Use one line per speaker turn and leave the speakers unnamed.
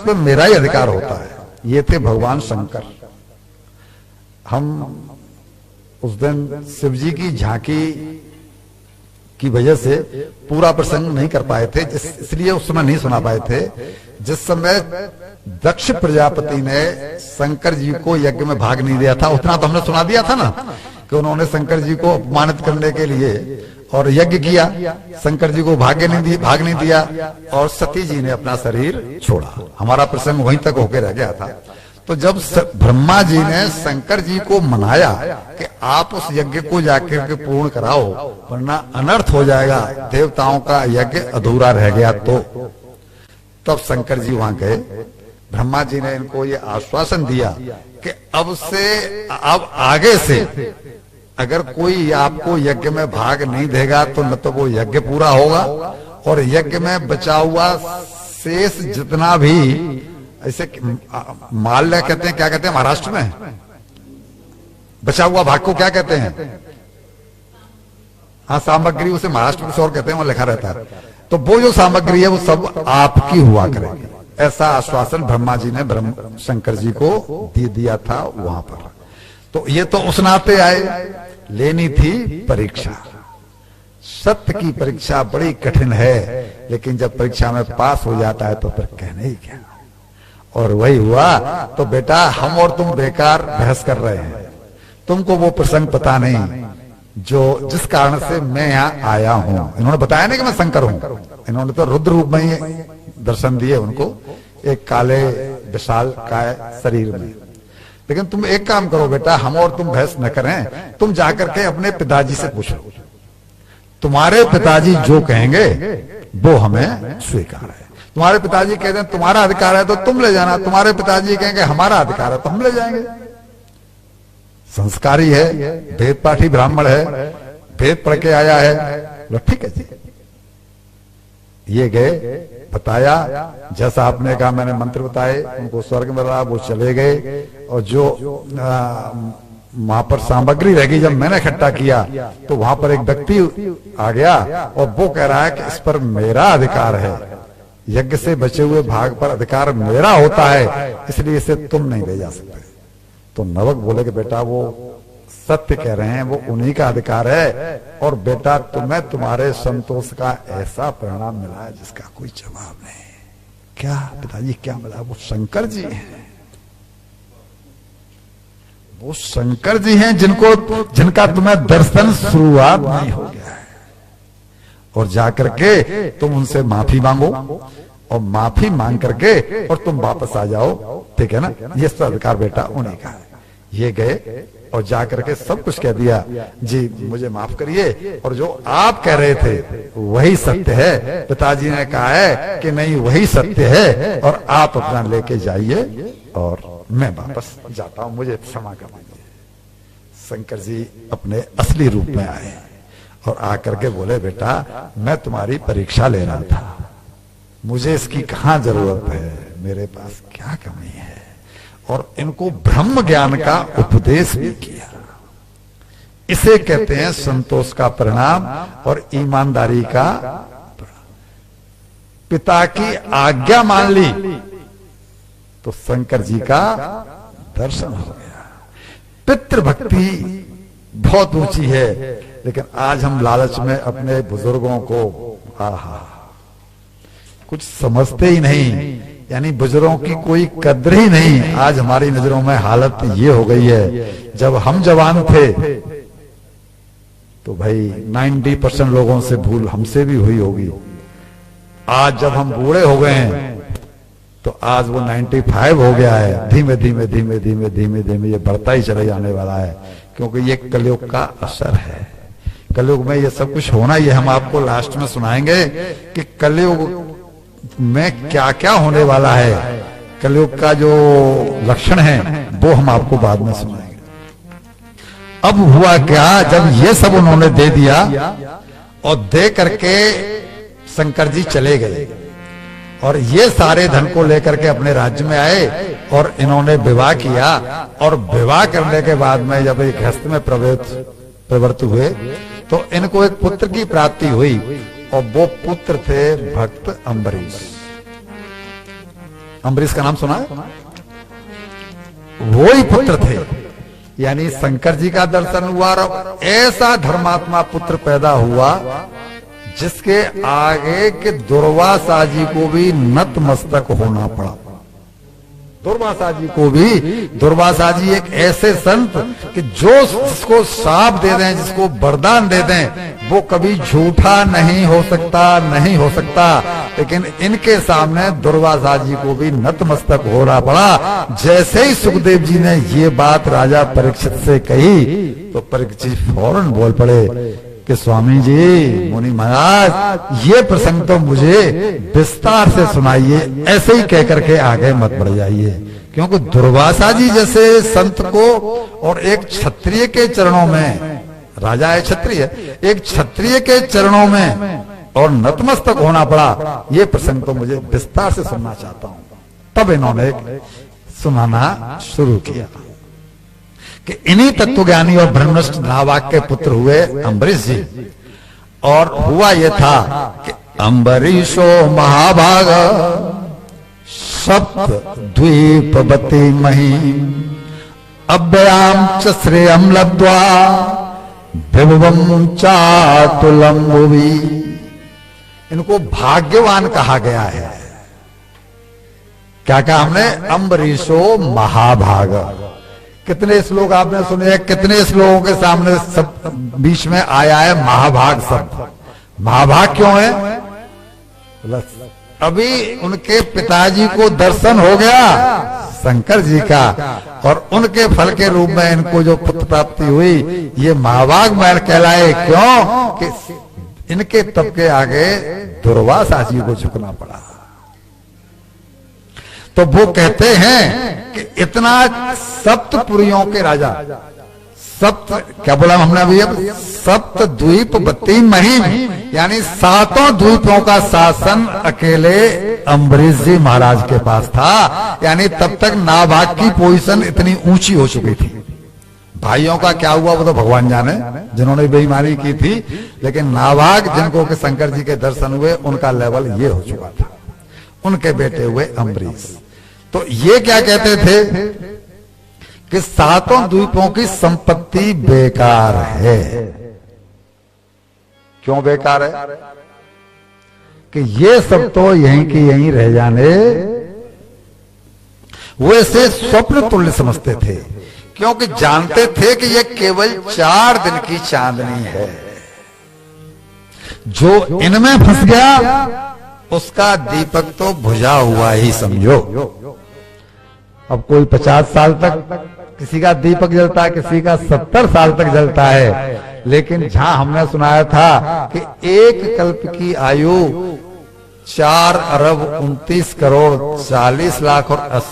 इस पर मेरा ही अधिकार होता है। ये थे भगवान शंकर। हम उस दिन शिव जी की झांकी की वजह से पूरा प्रसंग नहीं कर पाए थे, इसलिए उस समय नहीं सुना पाए थे। जिस समय दक्ष प्रजापति ने शंकर जी को यज्ञ में भाग नहीं दिया था, उतना तो हमने सुना दिया था ना, कि उन्होंने शंकर जी को अपमानित करने के लिए और यज्ञ किया, शंकर जी को भाग नहीं दिया और सती जी ने अपना शरीर छोड़ा। हमारा प्रसंग वहीं तक होके रह गया था। तो जब ब्रह्मा जी ने शंकर जी को मनाया कि आप उस यज्ञ को जाकर के पूर्ण कराओ, वरना अनर्थ हो जाएगा, देवताओं का यज्ञ अधूरा रह गया, तो तब शंकर जी वहां गए। ब्रह्मा जी ने इनको ये आश्वासन दिया कि अब आगे से अगर कोई आपको यज्ञ में भाग नहीं देगा तो न तो वो यज्ञ पूरा होगा, और यज्ञ में बचा हुआ शेष जितना भी, ऐसे माल्य कहते हैं, क्या कहते हैं महाराष्ट्र में, बचा हुआ भाग को क्या कहते हैं? हाँ, सामग्री, उसे महाराष्ट्र में और कहते हैं, वहां लिखा रहता है। तो वो जो सामग्री है वो सब आपकी हुआ करेगी, ऐसा आश्वासन ब्रह्मा जी ने शंकर जी को दिया था वहां पर। तो ये तो उस नाते आए, लेनी थी परीक्षा। सत्य की परीक्षा बड़ी कठिन है, लेकिन जब परीक्षा में पास हो जाता है तो फिर कहने ही क्या। और वही हुआ। तो बेटा, हम और तुम बेकार बहस कर रहे हैं, तुमको वो प्रसंग पता नहीं जो जिस कारण से मैं यहाँ आया हूँ। इन्होंने बताया नहीं कि मैं शंकर हूँ, इन्होंने तो रुद्र रूप में ही दर्शन दिए उनको, एक काले विशाल काय शरीर में। लेकिन तुम एक काम करो बेटा, हम और तुम बहस न करें, तुम जाकर के अपने पिताजी से पूछो, तुम्हारे पिताजी जो कहेंगे वो हमें स्वीकार है। तुम्हारे पिताजी कहते हैं तुम्हारा अधिकार है तो तुम ले जाना, तुम्हारे पिताजी कहेंगे हमारा अधिकार है तो हम ले जाएंगे। संस्कारी है, वेद पाठी ब्राह्मण है, वेद पढ़ के आया है, ठीक है जी। ये गए, बताया, जैसा आपने कहा, मैंने मंत्र बताए, उनको स्वर्ग में रहा, वो चले गए। और जो वहां पर सामग्री रह गई, जब मैंने इकट्ठा किया तो वहां पर एक व्यक्ति आ गया और वो कह रहा है कि इस पर मेरा अधिकार है, यज्ञ से बचे हुए भाग पर अधिकार मेरा होता है, इसलिए इसे तुम नहीं ले जा सकते। तो नवक बोले कि बेटा वो सत्य कह रहे हैं, वो उन्हीं का अधिकार है, और बेटा तुम्हें तुम्हारे संतोष का ऐसा परिणाम मिला है जिसका कोई जवाब नहीं। क्या पिताजी क्या मिला? वो शंकर जी हैं, वो शंकर जी हैं जिनका तुम्हें दर्शन शुरुआत नहीं हो गया है। और जाकर के तुम उनसे माफी मांगो, और माफी मांग करके और तुम वापस आ जाओ, ठीक है ना? ये सब अधिकार बेटा उन्हीं का है। ये गए और जाकर के सब कुछ कह दिया, जी मुझे माफ करिए, और जो आप कह रहे थे वही सत्य है। पिताजी ने कहा है कि नहीं वही सत्य है, और आप अपना लेके जाइए और मैं वापस जाता हूं, मुझे क्षमा कर दीजिए। शंकर जी अपने असली रूप में आए और आकर के बोले, बेटा मैं तुम्हारी परीक्षा ले रहा था, मुझे इसकी कहां जरूरत है, मेरे पास क्या कमी है। और इनको ब्रह्म ज्ञान का उपदेश भी किया। इसे कहते हैं संतोष का परिणाम और ईमानदारी का। पिता की आज्ञा मान ली तो शंकर जी का दर्शन हो गया। पितृभक्ति बहुत ऊंची है, लेकिन आज हम लालच में अपने बुजुर्गों को कुछ समझते ही नहीं, यानी बुजुर्गों की कोई कद्र ही नहीं। आज हमारी नजरों में हालत ये हो गई है, जब हम जवान थे तो भाई 90% लोगों से भूल हमसे भी हुई होगी। आज जब हम बूढ़े हो गए हैं तो आज वो 95 हो गया है। धीमे धीमे धीमे धीमे धीमे धीमे ये बढ़ता ही चले जाने वाला है, क्योंकि ये कलयुग का असर है। कलयुग में ये सब कुछ होना, ये हम आपको लास्ट में सुनाएंगे कि कलयुग में क्या क्या होने वाला है। कलयुग का जो लक्षण है वो हम आपको बाद में सुनाएंगे। अब हुआ क्या, जब ये सब उन्होंने दे दिया और दे करके शंकर जी चले गए, और ये सारे धन को लेकर के अपने राज्य में आए और इन्होंने विवाह किया। और विवाह करने के बाद में जब एक गृहस्थ में प्रवृत्त हुए तो इनको एक पुत्र की प्राप्ति हुई, और वो पुत्र थे भक्त अम्बरीश। अम्बरीश का नाम सुना है? वो ही पुत्र थे, यानी शंकर जी का दर्शन हुआ और ऐसा धर्मात्मा पुत्र पैदा हुआ जिसके आगे के दुर्वासा जी को भी नतमस्तक होना पड़ा। दुर्वासा जी को भी, दुर्वासा जी एक ऐसे संत कि जो जिसको शाप दे दें, जिसको वरदान दे दें, वो कभी झूठा नहीं हो सकता, नहीं हो सकता। लेकिन इनके सामने दुर्वासा जी को भी नतमस्तक होना पड़ा। जैसे ही सुखदेव जी ने ये बात राजा परीक्षित से कही तो परीक्षित फौरन बोल पड़े कि स्वामी जी, मुनि महाराज, ये प्रसंग तो मुझे विस्तार से सुनाइए, ऐसे ही कह करके आगे मत बढ़ जाइए। क्योंकि दुर्वासा जी जैसे संत को और एक क्षत्रिय के चरणों में, राजा है क्षत्रिय, एक क्षत्रिय के चरणों में और नतमस्तक होना पड़ा, ये प्रसंग तो मुझे विस्तार से सुनना चाहता हूं। तब इन्होंने सुनाना शुरू किया कि इन्हीं तत्वज्ञानी और ब्रह्मनिष्ठ नावाक के पुत्र हुए अम्बरीश जी। और हुआ यह था कि अम्बरीशो महाभाग सप्त द्वीपवती मही अव्ययाम च श्रेयम लब्ध्वा विभवम चातुलम भुवि। इनको भाग्यवान कहा गया है। क्या कहा हमने? अम्बरीशो महाभाग। कितने श्लोक आपने सुने? कितने श्लोकों के सामने सब बीच में आया है महाभाग शब्द। महाभाग क्यों है? अभी उनके पिताजी को दर्शन हो गया शंकर जी का, और उनके फल के रूप में इनको जो पुत्र प्राप्ति हुई, ये महाभाग महल कहलाए। क्यों? कि इनके तप के आगे दुर्वासा जी को झुकना पड़ा। तो वो कहते हैं कि इतना सप्तपुरियों के राजा, सप्त क्या बोला हमने अभी? अब सप्त द्वीपवती महिम, यानी सातों द्वीपों का शासन अकेले अम्बरीश जी महाराज के पास था। यानी तब तक नाभाग की पोजीशन इतनी ऊंची हो चुकी थी। भाइयों का क्या हुआ वो तो भगवान जाने, जिन्होंने बेईमानी की थी। लेकिन नाभाग जिनको के शंकर जी के दर्शन हुए, उनका लेवल ये हो चुका था। उनके बेटे हुए अम्बरीश। तो ये क्या कहते थे कि सातों द्वीपों की संपत्ति बेकार है। क्यों बेकार है? कि ये सब तो यहीं की यहीं रह जाने, वैसे स्वप्न तुल्य समझते थे। क्योंकि जानते थे कि ये केवल 4 दिन की चांदनी है। जो इनमें फंस गया उसका दीपक तो बुझा हुआ ही समझो। अब कोई 50 साल तक किसी का दीपक जलता है, किसी का 70 साल तक जलता है। लेकिन जहां हमने सुनाया था कि एक कल्प की आयु 4 अरब 29 करोड़ 40 लाख और